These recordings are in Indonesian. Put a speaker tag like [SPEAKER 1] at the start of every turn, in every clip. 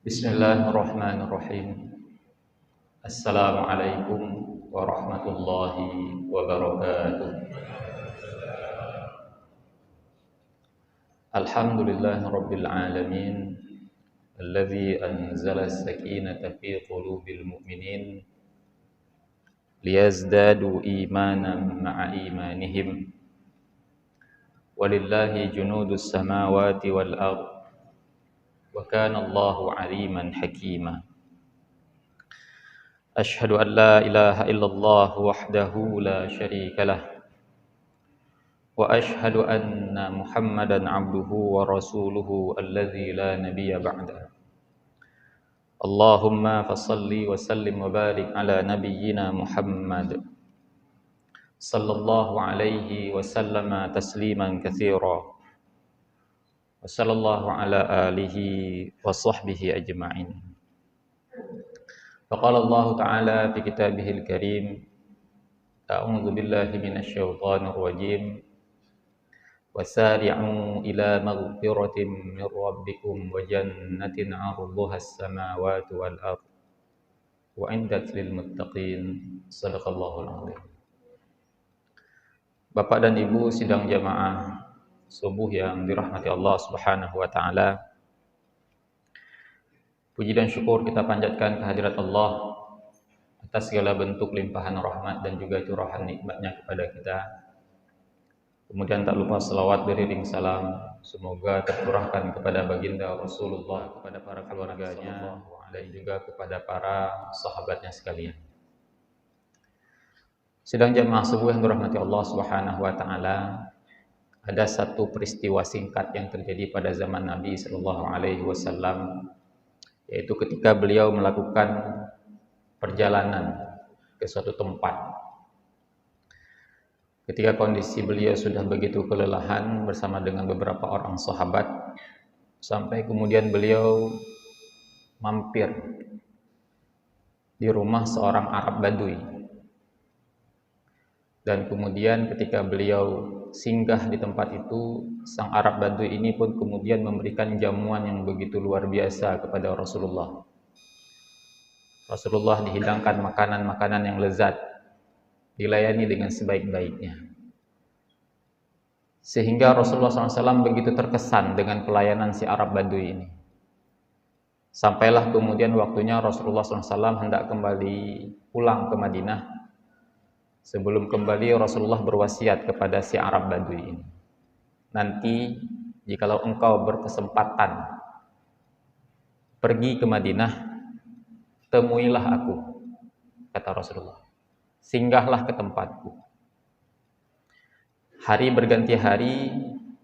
[SPEAKER 1] Bismillahirrahmanirrahim. Assalamualaikum warahmatullahi wabarakatuh. Alhamdulillahirabbil alamin alladzi anzala as-sakinata fi qulubil mu'minin liyazdadu imanan ma'a imanihim. Walillahi junudus samawati wal ardh wa kana Allahu 'aliman hakima. Asyhadu an la ilaha illallah wahdahu la syarika lah wa asyhadu anna Muhammadan 'abduhu wa rasuluhu alladzi la nabiyya ba'da. Allahumma fassalli wa sallim wa barik ala nabiyyina Muhammad sallallahu alaihi wa sallama tasliman katsira. Wa sallallahu ala alihi wa sahbihi ajma'in. Faqala Allah Ta'ala fi kitabihil karim, a'udzu billahi minasyaitonir rajim, wasari'u ila maghfiratin min rabbikum wa jannatin 'arduha as-samawati wal ardh wa 'indat lil muttaqin. Shadaqallahul 'azim. Bapak dan Ibu sidang jamaah subuh yang dirahmati Allah Subhanahu wa taala. Puji dan syukur kita panjatkan kehadirat Allah atas segala bentuk limpahan rahmat dan juga curahan nikmatnya kepada kita. Kemudian tak lupa selawat beriring salam semoga tercurahkan kepada baginda Rasulullah, kepada para keluarganya dan juga kepada para sahabatnya sekalian. Sidang jamaah subuh yang dirahmati Allah Subhanahu wa taala, ada satu peristiwa singkat yang terjadi pada zaman Nabi Sallallahu Alaihi Wasallam, yaitu ketika beliau melakukan perjalanan ke suatu tempat. Ketika kondisi beliau sudah begitu kelelahan bersama dengan beberapa orang sahabat, sampai kemudian beliau mampir di rumah seorang Arab Badui. Dan kemudian ketika beliau singgah di tempat itu, sang Arab Badui ini pun kemudian memberikan jamuan yang begitu luar biasa kepada Rasulullah. Rasulullah dihidangkan makanan-makanan yang lezat, dilayani dengan sebaik-baiknya. Sehingga Rasulullah SAW begitu terkesan dengan pelayanan si Arab Badui ini. Sampailah kemudian waktunya Rasulullah SAW hendak kembali pulang ke Madinah. Sebelum kembali Rasulullah berwasiat kepada si Arab Badui ini, nanti jikalau engkau berkesempatan pergi ke Madinah, temuilah aku, kata Rasulullah, singgahlah ke tempatku. Hari berganti hari,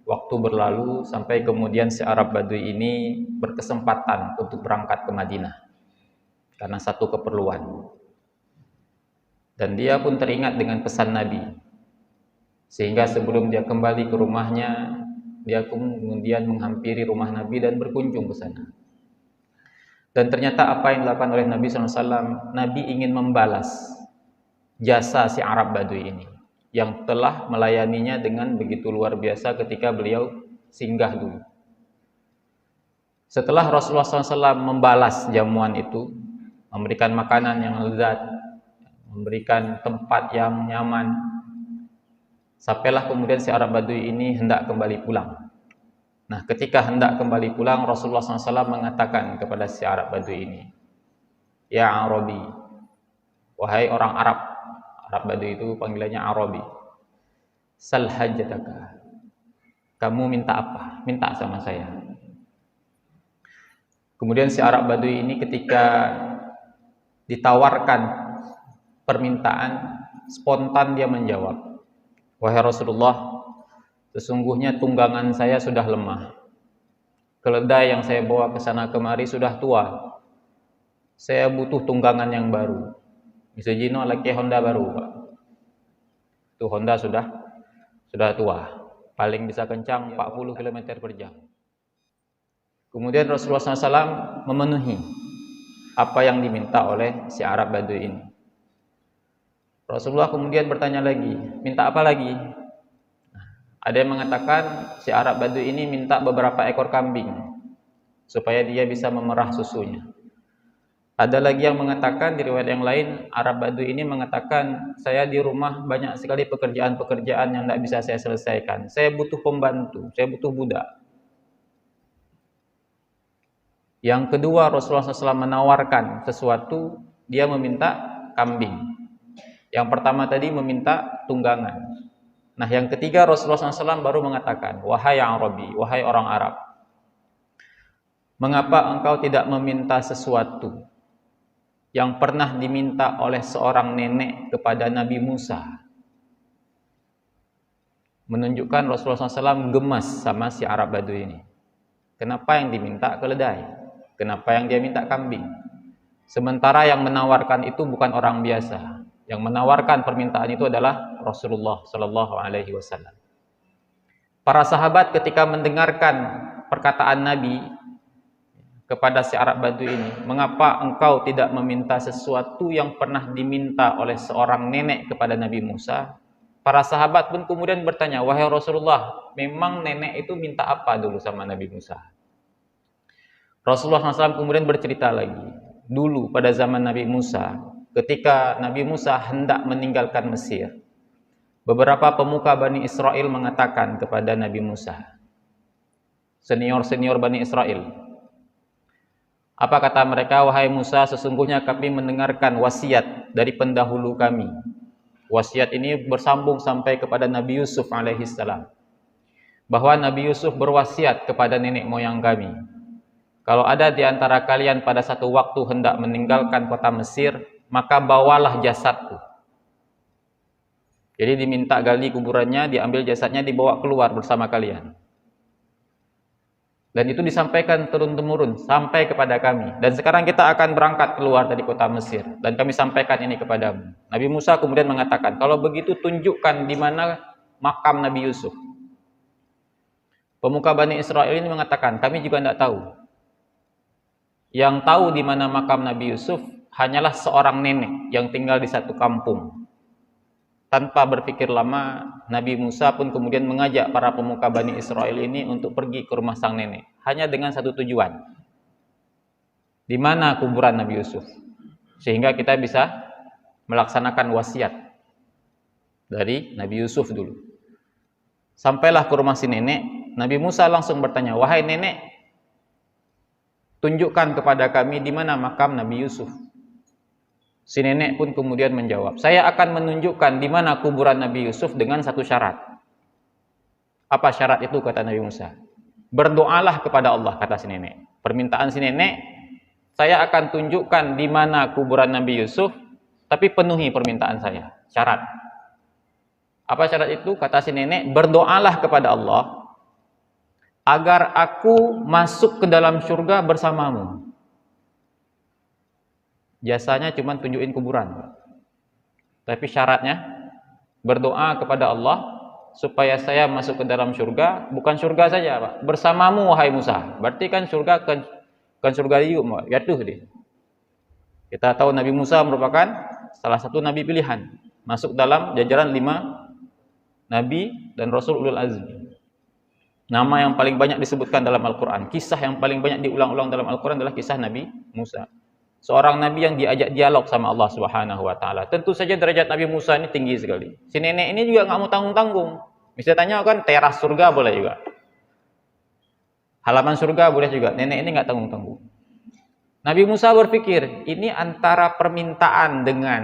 [SPEAKER 1] waktu berlalu sampai kemudian si Arab Badui ini berkesempatan untuk berangkat ke Madinah karena satu keperluan. Dan dia pun teringat dengan pesan Nabi, sehingga sebelum dia kembali ke rumahnya, dia kemudian menghampiri rumah Nabi dan berkunjung ke sana. Dan ternyata apa yang dilakukan oleh Nabi SAW, Nabi ingin membalas jasa si Arab Badui ini, yang telah melayaninya dengan begitu luar biasa ketika beliau singgah dulu. Setelah Rasulullah SAW membalas jamuan itu, memberikan makanan yang lezat, memberikan tempat yang nyaman, sampailah kemudian si Arab Badui ini hendak kembali pulang. Nah, ketika hendak kembali pulang, Rasulullah SAW mengatakan kepada si Arab Badui ini, "Ya Arabi, wahai orang Arab." Arab Badui itu panggilannya Arabi. "Sal hajataka." Kamu minta apa? Minta sama saya. Kemudian si Arab Badui ini ketika ditawarkan permintaan, spontan dia menjawab, "Wahai Rasulullah, sesungguhnya tunggangan saya sudah lemah. Keledai yang saya bawa ke sana kemari sudah tua. Saya butuh tunggangan yang baru. Bisa jino lagi Honda baru, Pak. Itu Honda sudah tua. Paling bisa kencang 40 km per jam." Kemudian Rasulullah SAW memenuhi apa yang diminta oleh si Arab Badui ini. Rasulullah kemudian bertanya lagi, minta apa lagi? Ada yang mengatakan si Arab Badui ini minta beberapa ekor kambing supaya dia bisa memerah susunya. Ada lagi yang mengatakan di riwayat yang lain, Arab Badui ini mengatakan, saya di rumah banyak sekali pekerjaan-pekerjaan yang tidak bisa saya selesaikan. Saya butuh pembantu, saya butuh budak. Yang kedua, Rasulullah SAW menawarkan sesuatu, dia meminta kambing. Yang pertama tadi meminta tunggangan. Nah, yang ketiga Rasulullah SAW baru mengatakan, wahai Arabi, wahai orang Arab, mengapa engkau tidak meminta sesuatu yang pernah diminta oleh seorang nenek kepada Nabi Musa? Menunjukkan Rasulullah SAW gemas sama si Arab Badui ini. Kenapa yang diminta keledai? Kenapa yang dia minta kambing? Sementara yang menawarkan itu bukan orang biasa. Yang menawarkan permintaan itu adalah Rasulullah SAW. Para sahabat ketika mendengarkan perkataan Nabi kepada si Arab Badui ini, mengapa engkau tidak meminta sesuatu yang pernah diminta oleh seorang nenek kepada Nabi Musa? Para sahabat pun kemudian bertanya, wahai Rasulullah, memang nenek itu minta apa dulu sama Nabi Musa? Rasulullah SAW kemudian bercerita lagi, dulu pada zaman Nabi Musa, ketika Nabi Musa hendak meninggalkan Mesir, beberapa pemuka Bani Israel mengatakan kepada Nabi Musa, senior-senior Bani Israel, apa kata mereka? Wahai Musa, sesungguhnya kami mendengarkan wasiat dari pendahulu kami. Wasiat ini bersambung sampai kepada Nabi Yusuf alaihissalam, bahwa Nabi Yusuf berwasiat kepada nenek moyang kami, kalau ada di antara kalian pada satu waktu hendak meninggalkan kota Mesir, maka bawalah jasadku. Jadi diminta gali kuburannya, diambil jasadnya, dibawa keluar bersama kalian. Dan itu disampaikan turun-temurun sampai kepada kami. Dan sekarang kita akan berangkat keluar dari kota Mesir. Dan kami sampaikan ini kepadamu. Nabi Musa kemudian mengatakan, kalau begitu tunjukkan di mana makam Nabi Yusuf. Pemuka Bani Israel ini mengatakan, kami juga tidak tahu. Yang tahu di mana makam Nabi Yusuf hanyalah seorang nenek yang tinggal di satu kampung. Tanpa berpikir lama, Nabi Musa pun kemudian mengajak para pemuka Bani Israel ini untuk pergi ke rumah sang nenek. Hanya dengan satu tujuan. Di mana kuburan Nabi Yusuf? Sehingga kita bisa melaksanakan wasiat dari Nabi Yusuf dulu. Sampailah ke rumah si nenek, Nabi Musa langsung bertanya, wahai nenek, tunjukkan kepada kami di mana makam Nabi Yusuf. Si nenek pun kemudian menjawab, saya akan menunjukkan di mana kuburan Nabi Yusuf dengan satu syarat. Apa syarat itu? Kata Nabi Musa. Berdoalah kepada Allah, kata si nenek. Permintaan si nenek, saya akan tunjukkan di mana kuburan Nabi Yusuf, tapi penuhi permintaan saya. Syarat. Apa syarat itu? Kata si nenek, berdoalah kepada Allah agar aku masuk ke dalam surga bersamamu. Jasanya cuma tunjukin kuburan. Tapi syaratnya berdoa kepada Allah supaya saya masuk ke dalam surga, bukan surga saja, Pak. Bersamamu wahai Musa. Berarti kan surga kan surga liu, jatuh dia. Kita tahu Nabi Musa merupakan salah satu nabi pilihan, masuk dalam jajaran 5 nabi dan rasul ulul azmi. Nama yang paling banyak disebutkan dalam Al-Qur'an, kisah yang paling banyak diulang-ulang dalam Al-Qur'an adalah kisah Nabi Musa. Seorang nabi yang diajak dialog sama Allah Subhanahu wa taala. Tentu saja derajat Nabi Musa ini tinggi sekali. Si nenek ini juga nggak mau tanggung-tanggung. Bisa tanya kan, teras surga boleh juga. Halaman surga boleh juga. Nenek ini nggak tanggung-tanggung. Nabi Musa berpikir, ini antara permintaan dengan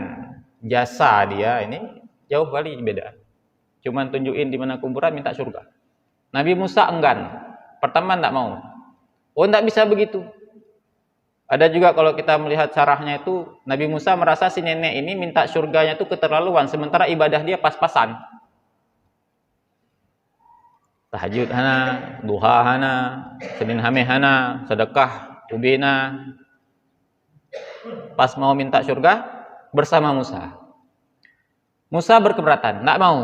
[SPEAKER 1] jasa dia ini jauh kali beda. Cuman tunjukin di mana kuburan, minta surga. Nabi Musa enggan. Pertama enggak mau. Oh, enggak bisa begitu. Ada juga kalau kita melihat syarahnya itu, Nabi Musa merasa si nenek ini minta surganya itu keterlaluan, sementara ibadah dia pas-pasan. Tahajud hana, duha hana, Senin Hameh hana, sedekah, ubina. Pas mau minta surga bersama Musa. Musa berkeberatan, enggak mau.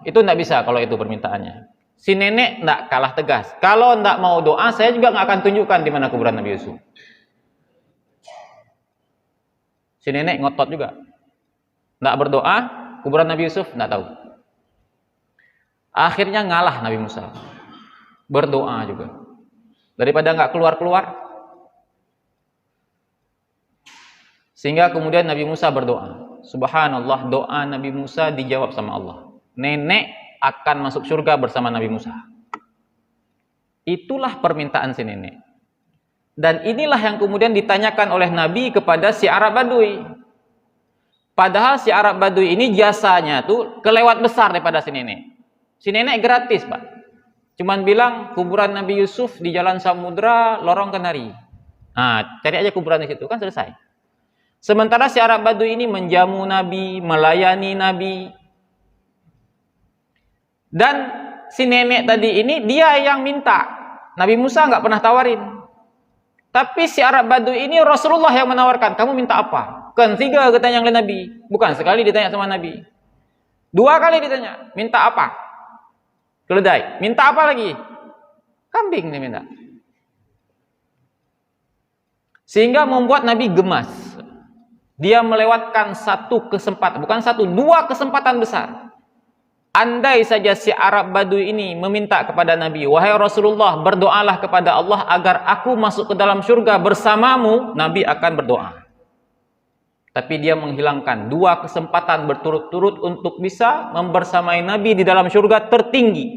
[SPEAKER 1] Itu enggak bisa kalau itu permintaannya. Si nenek enggak kalah tegas. Kalau enggak mau doa, saya juga enggak akan tunjukkan di mana kuburan Nabi Yusuf. Si nenek ngotot juga. Enggak berdoa, kuburan Nabi Yusuf enggak tahu. Akhirnya ngalah Nabi Musa. Berdoa juga. Daripada enggak keluar-keluar, Sehingga kemudian Nabi Musa berdoa. Subhanallah, doa Nabi Musa dijawab sama Allah. Nenek akan masuk surga bersama Nabi Musa. Itulah permintaan si nenek. Dan inilah yang kemudian ditanyakan oleh Nabi kepada si Arab Badui. Padahal si Arab Badui ini jasanya tuh kelewat besar daripada si nenek. Si nenek gratis, Pak. Cuman bilang kuburan Nabi Yusuf di Jalan Samudra, lorong Kenari. Nah, cari aja kuburan di situ, kan selesai. Sementara si Arab Badui ini menjamu Nabi, melayani Nabi. Dan si nenek tadi ini dia yang minta. Nabi Musa nggak pernah tawarin. Tapi si Arab Badui ini Rasulullah yang menawarkan. Kamu minta apa? Kan 3 ditanya oleh Nabi. Bukan sekali ditanya sama Nabi. 2 kali ditanya. Minta apa? Keledai. Minta apa lagi? Kambing dia minta. Sehingga membuat Nabi gemas. Dia melewatkan satu kesempatan, bukan satu, 2 kesempatan besar. Andai saja si Arab Badui ini meminta kepada Nabi, wahai Rasulullah, berdoalah kepada Allah agar aku masuk ke dalam surga bersamamu, Nabi akan berdoa. Tapi dia menghilangkan 2 kesempatan berturut-turut untuk bisa membersamai Nabi di dalam surga tertinggi.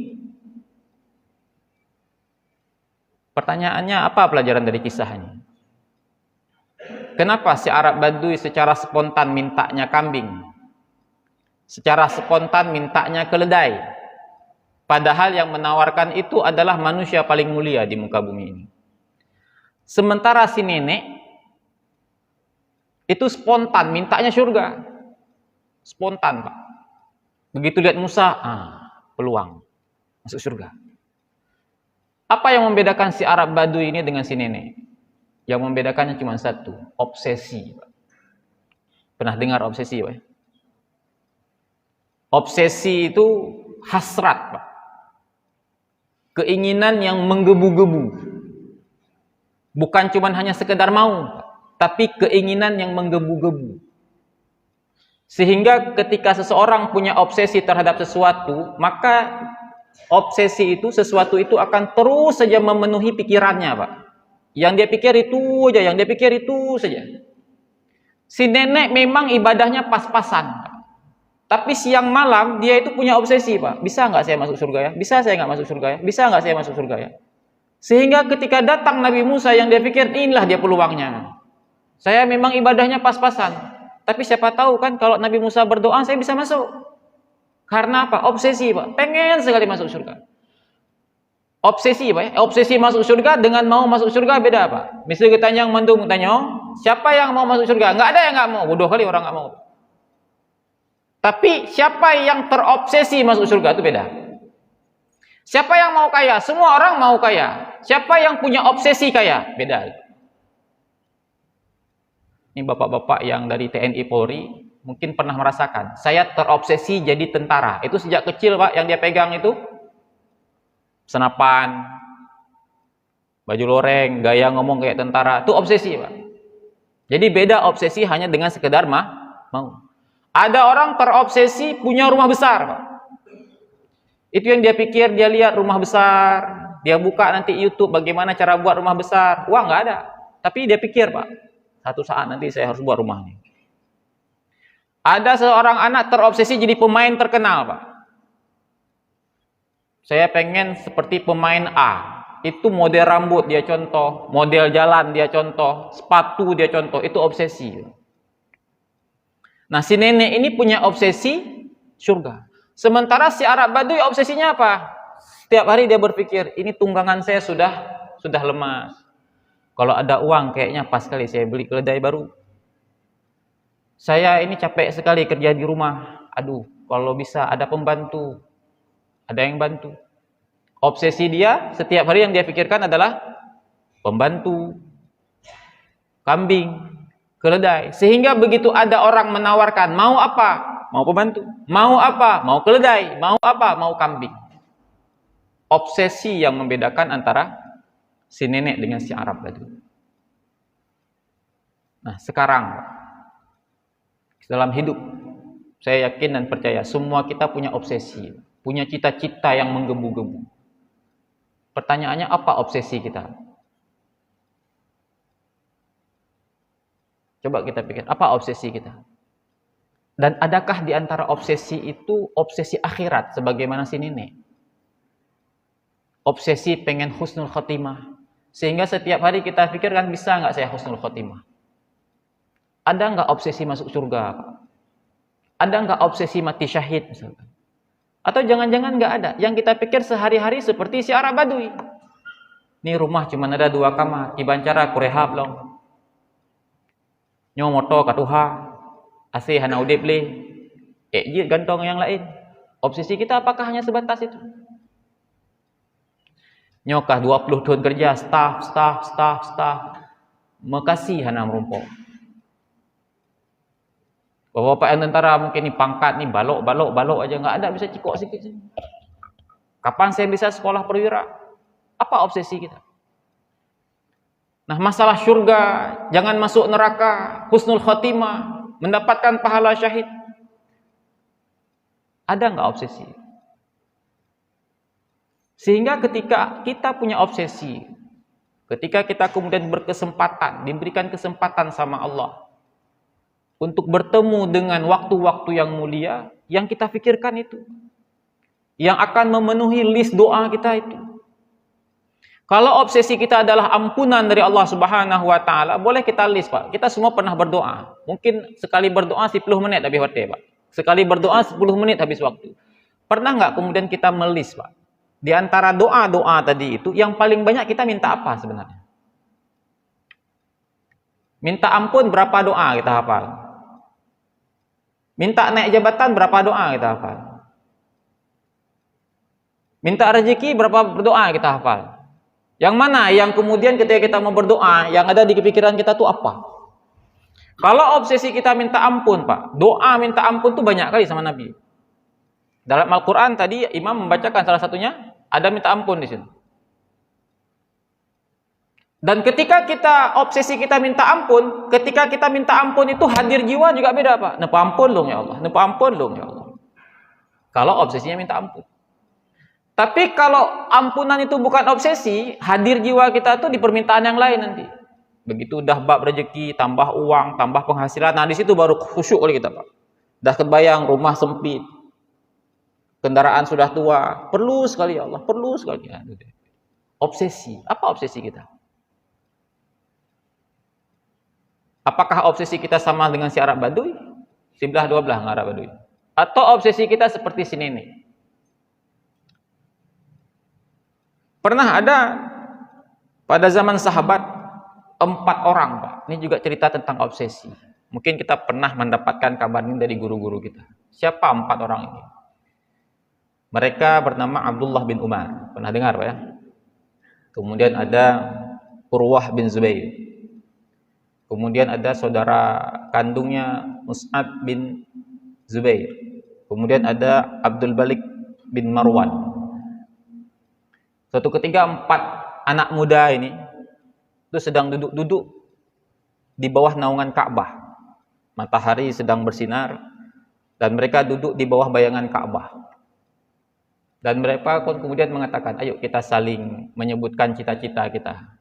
[SPEAKER 1] Pertanyaannya, apa pelajaran dari kisah ini? Kenapa si Arab Badui secara spontan mintanya kambing? Secara spontan mintanya keledai? Padahal yang menawarkan itu adalah manusia paling mulia di muka bumi ini. Sementara si nenek itu spontan mintanya surga. Spontan, Pak. Begitu lihat Musa, peluang masuk surga. Apa yang membedakan si Arab Badui ini dengan si nenek? Yang membedakannya cuma satu, obsesi. Pernah dengar obsesi, Pak? Obsesi itu hasrat, Pak. Keinginan yang menggebu-gebu. Bukan cuma hanya sekedar mau, tapi keinginan yang menggebu-gebu. Sehingga ketika seseorang punya obsesi terhadap sesuatu, maka obsesi itu, sesuatu itu akan terus saja memenuhi pikirannya, Pak. Yang dia pikir itu aja, yang dia pikir itu saja. Si nenek memang ibadahnya pas-pasan. Tapi siang malam dia itu punya obsesi, Pak. Bisa nggak saya masuk surga ya? Bisa saya nggak masuk surga ya? Bisa nggak saya masuk surga ya? Sehingga ketika datang Nabi Musa yang dia pikir inilah dia peluangnya. Saya memang ibadahnya pas-pasan. Tapi siapa tahu kan kalau Nabi Musa berdoa saya bisa masuk. Karena apa? Obsesi, Pak. Pengen sekali masuk surga. Obsesi, Pak. Obsesi masuk surga dengan mau masuk surga beda, Pak. Misalnya kita yang mendung tanya, siapa yang mau masuk surga? Nggak ada yang nggak mau. Bodoh kali orang nggak mau. Tapi siapa yang terobsesi masuk surga itu beda. Siapa yang mau kaya? Semua orang mau kaya. Siapa yang punya obsesi kaya? Beda. Ini bapak-bapak yang dari TNI Polri mungkin pernah merasakan. Saya terobsesi jadi tentara. Itu sejak kecil, Pak, yang dia pegang itu senapan, baju loreng, gaya ngomong kayak tentara. Itu obsesi, Pak. Jadi beda obsesi hanya dengan sekedar mau. Ada orang terobsesi punya rumah besar, Pak. Itu yang dia pikir, dia lihat rumah besar, dia buka nanti YouTube bagaimana cara buat rumah besar. Uang nggak ada, tapi dia pikir, Pak, satu saat nanti saya harus buat rumahnya. Ada seorang anak terobsesi jadi pemain terkenal, Pak. Saya pengen seperti pemain A. Itu model rambut dia contoh, model jalan dia contoh, sepatu dia contoh, itu obsesi. Nah, si nenek ini punya obsesi surga. Sementara si Arab Badui obsesinya apa? Setiap hari dia berpikir, ini tunggangan saya sudah lemas. Kalau ada uang kayaknya pas sekali saya beli keledai baru. Saya ini capek sekali kerja di rumah. Aduh, kalau bisa ada pembantu. Ada yang bantu. Obsesi dia setiap hari yang dia pikirkan adalah pembantu, kambing, keledai. Sehingga begitu ada orang menawarkan, mau apa? Mau pembantu. Mau apa? Mau keledai. Mau apa? Mau kambing. Obsesi yang membedakan antara si nenek dengan si Arab tadi. Nah, sekarang dalam hidup, saya yakin dan percaya semua kita punya obsesi, punya cita-cita yang menggebu-gebu. Pertanyaannya, apa obsesi kita? Coba kita pikir, apa obsesi kita? Dan adakah di antara obsesi itu obsesi akhirat sebagaimana si nenek? Obsesi pengen husnul khotimah. Sehingga setiap hari kita pikirkan, bisa nggak saya husnul khotimah? Ada nggak obsesi masuk surga? Ada nggak obsesi mati syahid misalkan? Atau jangan-jangan nggak ada? Yang kita pikir sehari-hari seperti si Arab Badui. Ini rumah cuma ada 2 kamar, ibancara kurehab long. Nyomoto katuha, asih hana udip le. Ejit gantong yang lain. Obsesi kita apakah hanya sebatas itu? Nyokah 20 tahun kerja, staff. Makasih hana merumpok. Bapak-bapak yang tentara mungkin ni pangkat ni balok aja, nggak ada, bisa cikok sikit. Kapan saya bisa sekolah perwira? Apa obsesi kita? Nah, masalah surga, jangan masuk neraka, husnul khotimah, mendapatkan pahala syahid. Ada nggak obsesi? Sehingga ketika kita punya obsesi, ketika kita kemudian berkesempatan, diberikan kesempatan sama Allah untuk bertemu dengan waktu-waktu yang mulia, yang kita pikirkan itu, yang akan memenuhi list doa kita itu. Kalau obsesi kita adalah ampunan dari Allah Subhanahu wa taala, boleh kita list, Pak. Kita semua pernah berdoa. Mungkin sekali berdoa 10 menit habis waktu, Pak. Sekali berdoa 10 menit habis waktu. Pernah nggak kemudian kita melis, Pak? Di antara doa-doa tadi itu, yang paling banyak kita minta apa sebenarnya? Minta ampun berapa doa kita hafal? Minta naik jabatan berapa doa kita hafal? Minta rezeki berapa doa kita hafal? Yang mana yang kemudian ketika kita mau berdoa, yang ada di pikiran kita tuh apa? Kalau obsesi kita minta ampun, Pak, doa minta ampun tuh banyak kali sama Nabi. Dalam Al-Quran tadi Imam membacakan salah satunya, ada minta ampun di sini. Dan ketika kita obsesi kita minta ampun, ketika kita minta ampun itu hadir jiwa juga beda, Pak. Nepa ampun dong ya Allah, nepa ampun dong ya Allah. Kalau obsesinya minta ampun. Tapi kalau ampunan itu bukan obsesi, hadir jiwa kita tuh di permintaan yang lain nanti. Begitu udah bab rezeki, tambah uang, tambah penghasilan, nah di situ baru khusyuk oleh kita, Pak. Dah kebayang rumah sempit, kendaraan sudah tua, perlu sekali ya Allah, perlu sekali. Obsesi, apa obsesi kita? Apakah obsesi kita sama dengan si Arab Badui? 11-12 Arab Badui. Atau obsesi kita seperti si nenek? Pernah ada pada zaman sahabat 4 orang, Pak. Ini juga cerita tentang obsesi. Mungkin kita pernah mendapatkan kabar ini dari guru-guru kita. Siapa 4 orang ini? Mereka bernama Abdullah bin Umar. Pernah dengar, Pak ya? Kemudian ada Urwah bin Zubair. Kemudian ada saudara kandungnya Mus'ab bin Zubair. Kemudian ada Abdul Malik bin Marwan. Suatu ketika 4 anak muda ini itu sedang duduk-duduk di bawah naungan Ka'bah. Matahari sedang bersinar dan mereka duduk di bawah bayangan Ka'bah. Dan mereka kemudian mengatakan, ayo kita saling menyebutkan cita-cita kita.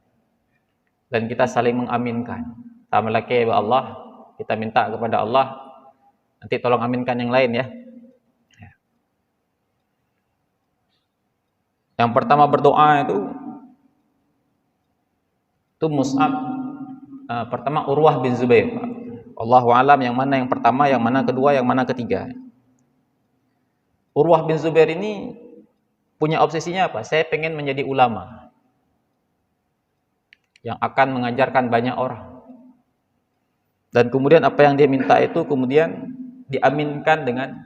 [SPEAKER 1] Dan kita saling mengaminkan. Tamalake wa Allah, kita minta kepada Allah, nanti tolong aminkan yang lain ya. Yang pertama berdoa itu Mus'ab, pertama Urwah bin Zubair. Allahu a'lam yang mana yang pertama, yang mana kedua, yang mana ketiga. Urwah bin Zubair ini punya obsesinya apa? Saya pengen menjadi ulama yang akan mengajarkan banyak orang. Dan kemudian apa yang dia minta itu kemudian diaminkan dengan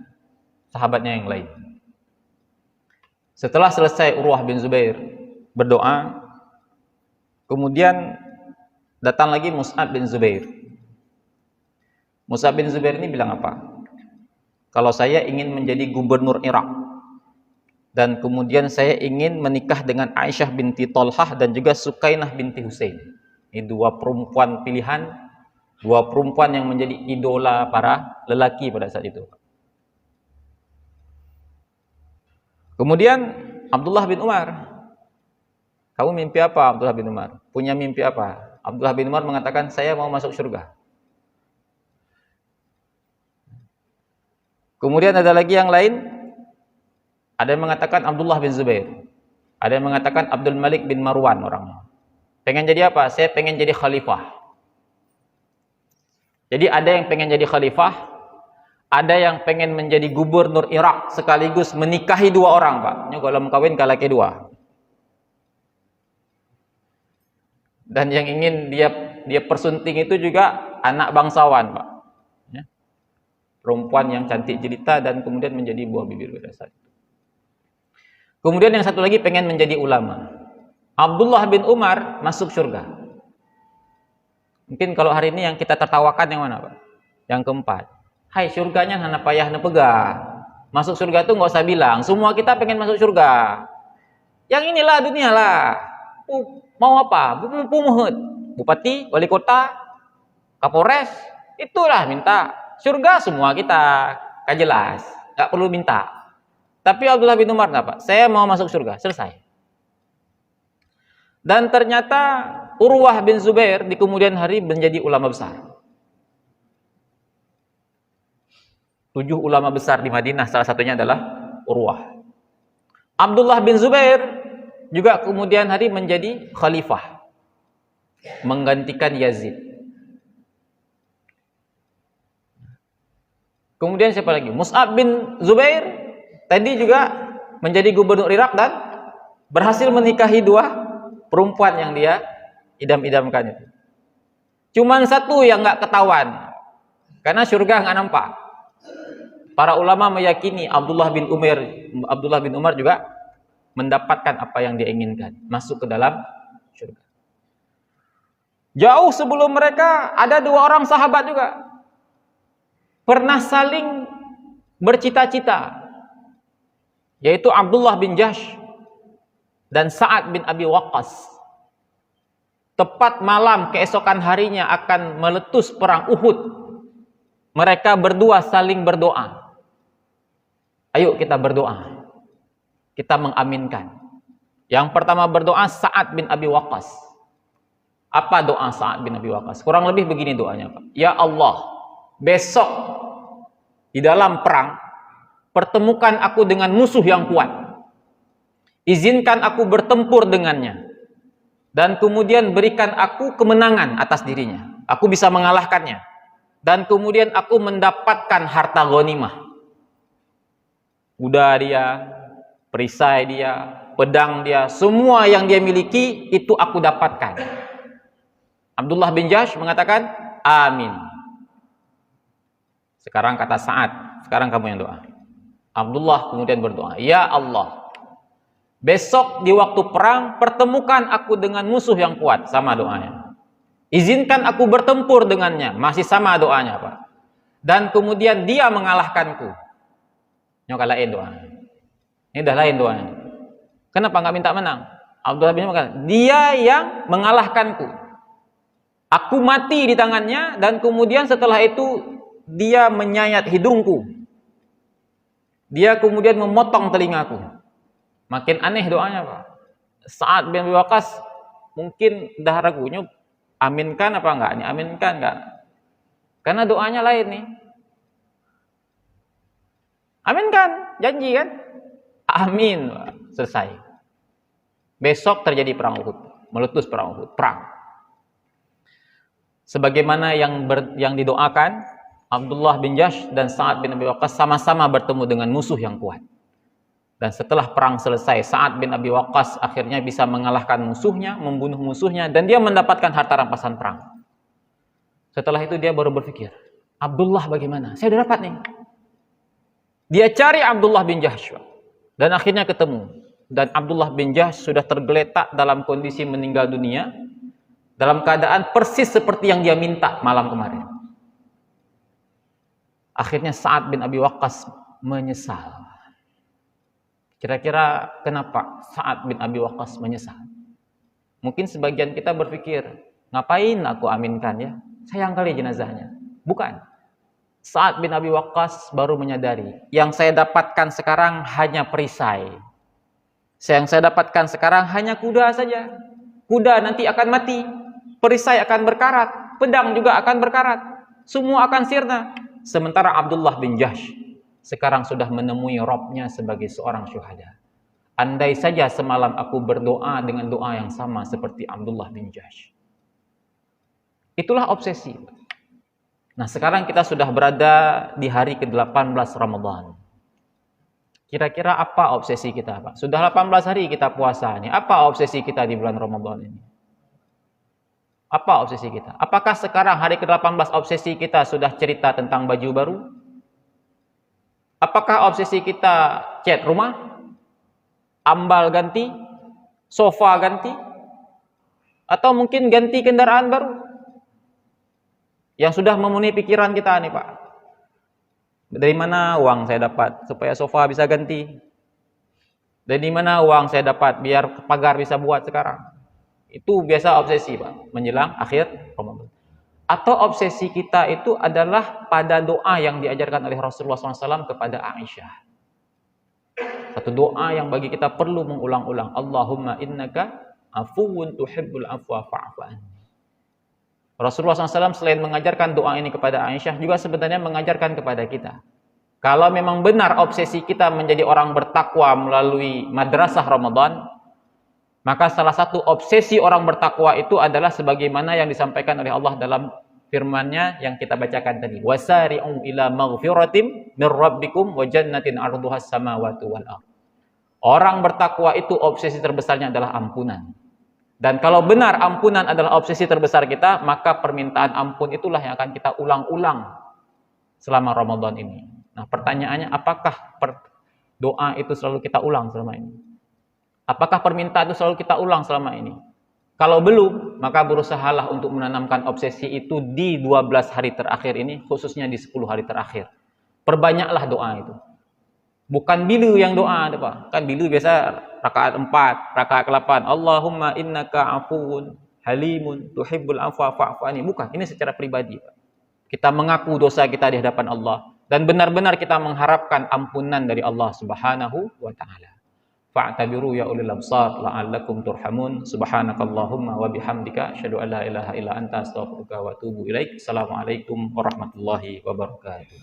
[SPEAKER 1] sahabatnya yang lain. Setelah selesai Urwah bin Zubair berdoa, kemudian datang lagi Mus'ab bin Zubair. Mus'ab bin Zubair ini bilang apa? Kalau saya ingin menjadi gubernur Irak, dan kemudian saya ingin menikah dengan Aisyah binti Tolhah dan juga Sukainah binti Husain. Ini 2 perempuan pilihan, 2 perempuan yang menjadi idola para lelaki pada saat itu. Kemudian Abdullah bin Umar, kamu mimpi apa Abdullah bin Umar? Punya mimpi apa? Abdullah bin Umar mengatakan, saya mau masuk surga. Kemudian ada lagi yang lain, ada yang mengatakan Abdullah bin Zubair, ada yang mengatakan Abdul Malik bin Marwan orangnya. Pengen jadi apa? Saya pengen jadi khalifah. Jadi ada yang pengen jadi khalifah, ada yang pengen menjadi gubernur Irak sekaligus menikahi dua orang, Pak. Ini kalau kawin laki dua. Dan yang ingin dia persunting itu juga anak bangsawan, Pak. Ya. Perempuan yang cantik jelita dan kemudian menjadi buah bibir pada saat itu. Kemudian yang satu lagi pengen menjadi ulama. Abdullah bin Umar masuk surga. Mungkin kalau hari ini yang kita tertawakan yang mana, Pak? Yang keempat. Hai, surganya hana payah hana pegah. Masuk surga itu nggak usah bilang. Semua kita pengen masuk surga. Yang inilah dunia lah. Mau apa? Bupati, wali kota, kapolres. Itulah minta. Surga semua kita. Kan jelas. Nggak perlu minta. Tapi Abdullah bin Umar apa? Saya mau masuk surga. Selesai. Dan ternyata Urwah bin Zubair di kemudian hari menjadi ulama besar. 7 ulama besar di Madinah, salah satunya adalah Urwah. Abdullah bin Zubair juga kemudian hari menjadi khalifah, menggantikan Yazid. Kemudian siapa lagi? Mus'ab bin Zubair tadi juga menjadi gubernur Irak dan berhasil menikahi 2 perempuan yang dia idam-idamkan itu. Cuman satu yang nggak ketahuan, karena surga nggak nampak. Para ulama meyakini Abdullah bin Umar juga mendapatkan apa yang dia inginkan, masuk ke dalam surga. Jauh sebelum mereka ada 2 orang sahabat juga pernah saling bercita-cita, yaitu Abdullah bin Jahsh dan Sa'ad bin Abi Waqqas. Tepat malam keesokan harinya akan meletus perang Uhud, mereka berdua saling berdoa. Ayo kita berdoa, kita mengaminkan. Yang pertama berdoa Sa'ad bin Abi Waqqas. Apa doa Sa'ad bin Abi Waqqas? Kurang lebih begini doanya, Pak. Ya Allah, besok di dalam perang pertemukan aku dengan musuh yang kuat. Izinkan aku bertempur dengannya. Dan kemudian berikan aku kemenangan atas dirinya. Aku bisa mengalahkannya. Dan kemudian aku mendapatkan harta ghanimah. Kuda dia, perisai dia, pedang dia, semua yang dia miliki itu aku dapatkan. Abdullah bin Jahsh mengatakan, amin. Sekarang kata Sa'ad, sekarang kamu yang doa. Abdullah kemudian berdoa, ya Allah, besok di waktu perang pertemukan aku dengan musuh yang kuat. Sama doanya. Izinkan aku bertempur dengannya. Masih sama doanya, Pak. Dan kemudian dia mengalahkanku. Nyok lain doanya. Ini dah lain doanya. Kenapa nggak minta menang? Abdullah bin Umar, dia yang mengalahkanku. Aku mati di tangannya dan kemudian setelah itu dia menyayat hidungku. Dia kemudian memotong telingaku. Makin aneh doanya, Pak. Sa'ad bin Abi Waqqas mungkin dah ragunya, aminkan apa enggak? Ini aminkan enggak? Karena doanya lain nih. Aminkan, janji kan? Amin, Pak. Selesai. Besok terjadi perang Uhud, meletus perang Uhud, perang. Sebagaimana yang didoakan, Abdullah bin Jahsh dan Sa'ad bin Abi Waqqas sama-sama bertemu dengan musuh yang kuat. Dan setelah perang selesai, Sa'ad bin Abi Waqqas akhirnya bisa mengalahkan musuhnya, membunuh musuhnya, dan dia mendapatkan harta rampasan perang. Setelah itu dia baru berpikir, Abdullah bagaimana? Saya udah dapat nih. Dia cari Abdullah bin Jahsh, dan akhirnya ketemu. Dan Abdullah bin Jahsh sudah tergeletak dalam kondisi meninggal dunia, dalam keadaan persis seperti yang dia minta malam kemarin. Akhirnya Sa'ad bin Abi Waqqas menyesal. Kira-kira kenapa Sa'ad bin Abi Waqqas menyesal? Mungkin sebagian kita berpikir, ngapain aku aminkan ya? Sayang kali jenazahnya. Bukan. Sa'ad bin Abi Waqqas baru menyadari, yang saya dapatkan sekarang hanya perisai. Yang saya dapatkan sekarang hanya kuda saja. Kuda nanti akan mati, perisai akan berkarat, pedang juga akan berkarat, semua akan sirna. Sementara Abdullah bin Jahsh sekarang sudah menemui Rabbnya sebagai seorang syuhada. Andai saja semalam aku berdoa dengan doa yang sama seperti Abdullah bin Jahsh. Itulah obsesi. Nah, sekarang kita sudah berada di hari ke-18 Ramadan. Kira-kira apa obsesi kita, Pak? Sudah 18 hari kita puasa ini. Apa obsesi kita di bulan Ramadan ini? Apa obsesi kita? Apakah sekarang hari ke-18 obsesi kita sudah cerita tentang baju baru? Apakah obsesi kita cat rumah? Ambal ganti, sofa ganti, atau mungkin ganti kendaraan baru yang sudah memenuhi pikiran kita nih, Pak. Dari mana uang saya dapat supaya sofa bisa ganti? Dari mana uang saya dapat biar pagar bisa buat sekarang? Itu biasa obsesi, Pak, menjelang akhir Ramadan. Atau obsesi kita itu adalah pada doa yang diajarkan oleh Rasulullah SAW kepada Aisyah. Satu doa yang bagi kita perlu mengulang-ulang. Allahumma innaka afuwun tuhibbul afwa fa'fu anni. Rasulullah SAW selain mengajarkan doa ini kepada Aisyah, juga sebenarnya mengajarkan kepada kita. Kalau memang benar obsesi kita menjadi orang bertakwa melalui madrasah Ramadan, maka salah satu obsesi orang bertakwa itu adalah sebagaimana yang disampaikan oleh Allah dalam firman-Nya yang kita bacakan tadi. Wasari'u ila maghfiratin mir rabbikum wa jannatin 'arduhas samawati wal ardh. Orang bertakwa itu obsesi terbesarnya adalah ampunan. Dan kalau benar ampunan adalah obsesi terbesar kita, maka permintaan ampun itulah yang akan kita ulang-ulang selama Ramadan ini. Nah, pertanyaannya, apakah doa itu selalu kita ulang selama ini? Apakah permintaan itu selalu kita ulang selama ini? Kalau belum, maka berusahalah untuk menanamkan obsesi itu di 12 hari terakhir ini, khususnya di 10 hari terakhir. Perbanyaklah doa itu. Bukan bilu yang doa, Pak. Kan bilu biasa rakaat 4, rakaat 8. Allahumma innaka afuwun halimun tuhibbul afwa fa'fu anni. Bukan, ini secara pribadi, Pak. Kita mengaku dosa kita di hadapan Allah dan benar-benar kita mengharapkan ampunan dari Allah Subhanahu wa taala. Fa'tabiru ya ulil absar la'allakum turhamun. Subhanakallahumma wa bihamdika asyhadu an la ilaha illa anta astaghfiruka wa atubu ilaik. Assalamualaikum warahmatullahi wabarakatuh.